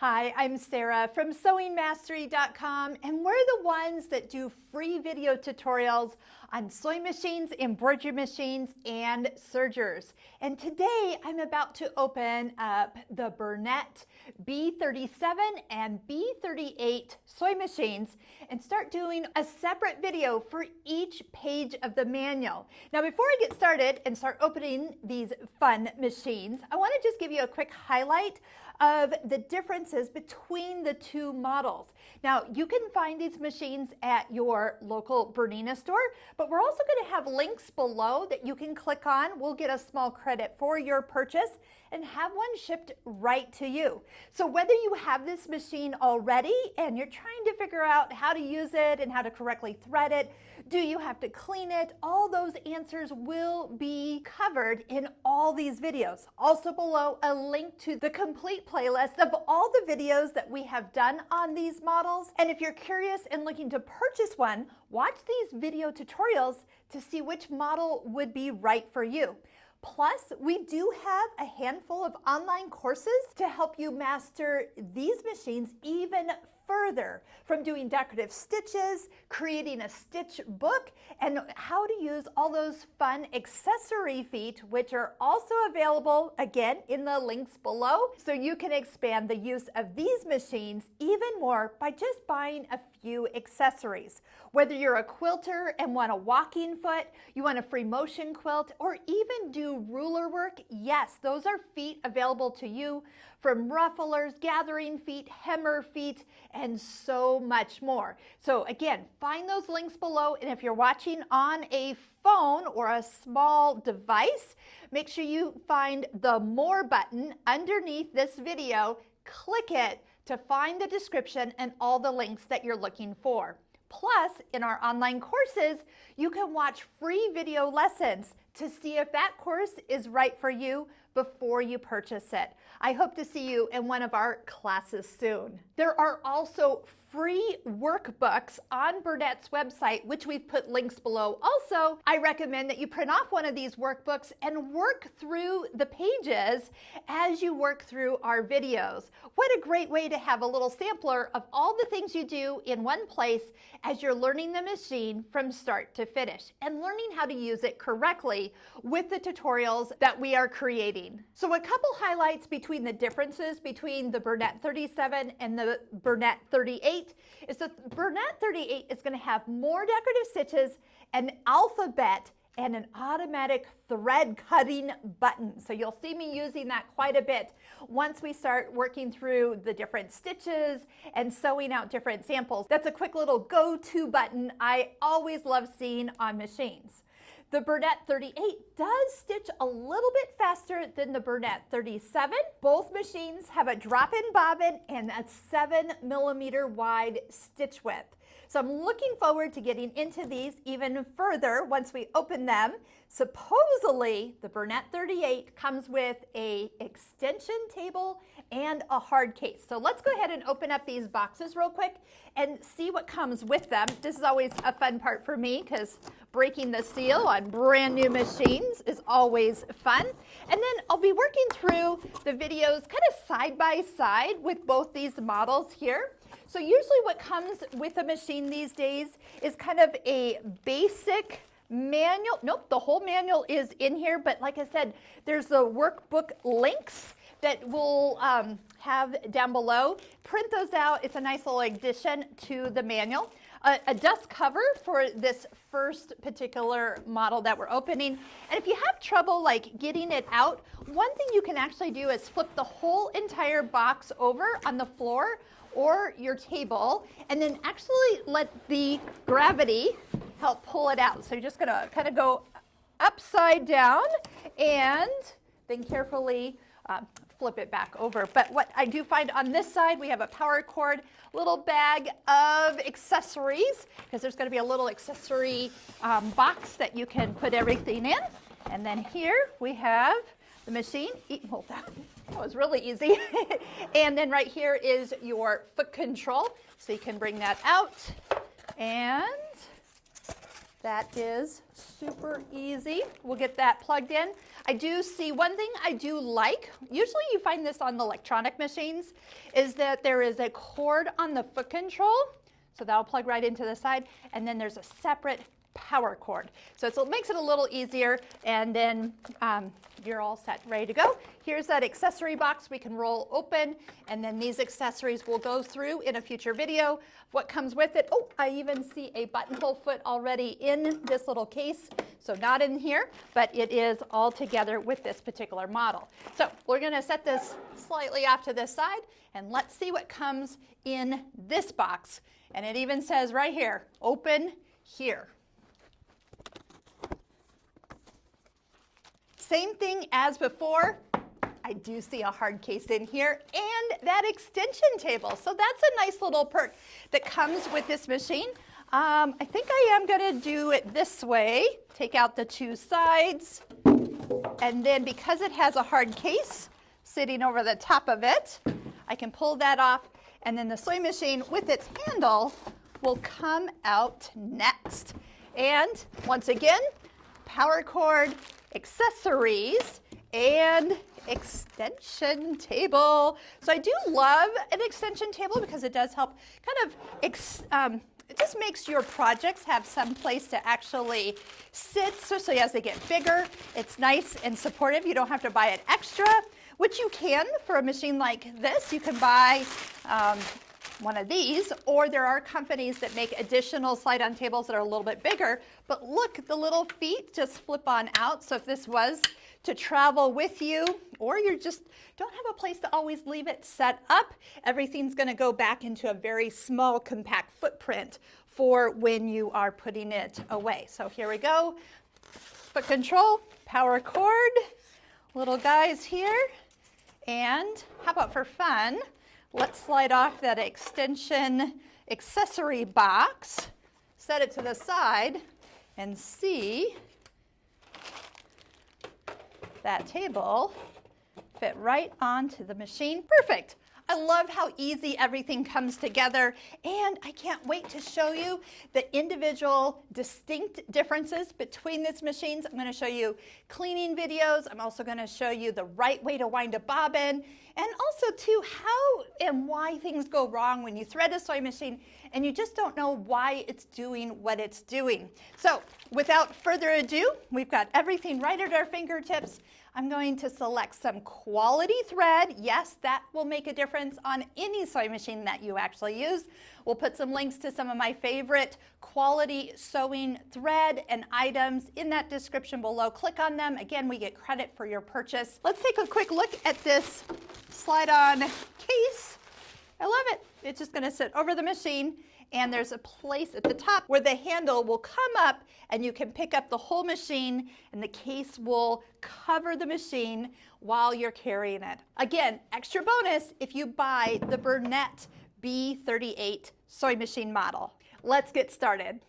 Hi, I'm Sarah from sewingmastery.com, and we're the ones that do free video tutorials on sewing machines, embroidery machines, and sergers. And today I'm about to open up the Bernette b37 and b38 sewing machines and start doing a separate video for each page of the manual. Now, before I get started and start opening these fun machines, I want to just give you a quick highlight of the differences between the two models. Now, you can find these machines at your local Bernina store, but we're also going to have links below that you can click on. We'll get a small credit for your purchase and have one shipped right to you. So whether you have this machine already and you're trying to figure out how to use it and how to correctly thread it, do you have to clean it? All those answers will be covered in all these videos. Also below, a link to the complete playlist of all the videos that we have done on these models. And if you're curious and looking to purchase one, watch these video tutorials to see which model would be right for you. Plus, we do have a handful of online courses to help you master these machines even further, from doing decorative stitches, creating a stitch book, and how to use all those fun accessory feet, which are also available, again, in the links below, so you can expand the use of these machines even more by just buying a few accessories. Whether you're a quilter and want a walking foot, you want a free motion quilt, or even do ruler work, yes, those are feet available to you, from rufflers, gathering feet, hemmer feet, and so much more. So again, find those links below, and if you're watching on a phone or a small device, make sure you find the More button underneath this video. Click it to find the description and all the links that you're looking for. Plus, in our online courses, you can watch free video lessons to see if that course is right for you before you purchase it. I hope to see you in one of our classes soon. There are also free workbooks on Bernette's website, which we've put links below. Also, I recommend that you print off one of these workbooks and work through the pages as you work through our videos. What a great way to have a little sampler of all the things you do in one place as you're learning the machine from start to finish and learning how to use it correctly with the tutorials that we are creating. So a couple highlights between the differences between the Bernette 37 and the Bernette 38 is the Bernette 38 is going to have more decorative stitches, an alphabet, and an automatic thread cutting button. So you'll see me using that quite a bit once we start working through the different stitches and sewing out different samples. That's a quick little go-to button I always love seeing on machines. The Bernette 38 does stitch a little bit faster than the Bernette 37. Both machines have a drop-in bobbin and a 7mm wide stitch width. So I'm looking forward to getting into these even further once we open them. Supposedly, the Bernette 38 comes with an extension table and a hard case. So let's go ahead and open up these boxes real quick and see what comes with them. This is always a fun part for me because breaking the seal on brand new machines is always fun. And then I'll be working through the videos kind of side by side with both these models here. So usually what comes with a machine these days is kind of a basic manual. Nope, the whole manual is in here, but like I said, there's the workbook links that we'll have down below. Print those out. It's a nice little addition to the manual. A dust cover for this first particular model that we're opening. And if you have trouble like getting it out, one thing you can actually do is flip the whole entire box over on the floor or your table, and then actually let the gravity help pull it out. So you're just gonna kind of go upside down and then carefully flip it back over. But what I do find on this side, we have a power cord, little bag of accessories, because there's gonna be a little accessory box that you can put everything in. And then here we have the machine. Well, that was really easy. And then right here is your foot control. So you can bring that out, and That is super easy. We'll get that plugged in. I do see one thing I do like, usually you find this on the electronic machines, is that there is a cord on the foot control. So that'll plug right into the side, and then there's a separate power cord. So it makes it a little easier, and then you're all set, ready to go. Here's that accessory box we can roll open, and then these accessories will go through in a future video. What comes with it? Oh, I even see a buttonhole foot already in this little case. So not in here, but it is all together with this particular model. So we're going to set this slightly off to this side, and let's see what comes in this box. And it even says right here, open here. Same thing as before. I do see a hard case in here and that extension table. So that's a nice little perk that comes with this machine. I think I am going to do it this way. Take out the two sides. And then because it has a hard case sitting over the top of it, I can pull that off. And then the sewing machine with its handle will come out next. And once again, power cord, accessories, and extension table. So I do love an extension table because it does help kind of, it just makes your projects have some place to actually sit, especially as they get bigger. It's nice and supportive. You don't have to buy it extra, which you can for a machine like this. You can buy one of these, or there are companies that make additional slide-on tables that are a little bit bigger. But look, the little feet just flip on out. So if this was to travel with you, or you just don't have a place to always leave it set up, everything's going to go back into a very small, compact footprint for when you are putting it away. So here we go. Foot control, power cord, little guys here. And how about for fun, let's slide off that extension accessory box, set it to the side, and see that table fit right onto the machine. Perfect. I love how easy everything comes together, and I can't wait to show you the individual distinct differences between these machines. I'm going to show you cleaning videos. I'm also going to show you the right way to wind a bobbin, and also too how and why things go wrong when you thread a sewing machine and you just don't know why it's doing what it's doing. So without further ado, we've got everything right at our fingertips. I'm going to select some quality thread. Yes, that will make a difference on any sewing machine that you actually use. We'll put some links to some of my favorite quality sewing thread and items in that description below. Click on them. Again, we get credit for your purchase. Let's take a quick look at this slide-on case. I love it. It's just going to sit over the machine, and there's a place at the top where the handle will come up and you can pick up the whole machine, and the case will cover the machine while you're carrying it. Again, extra bonus if you buy the Bernette B38 sewing machine model. Let's get started.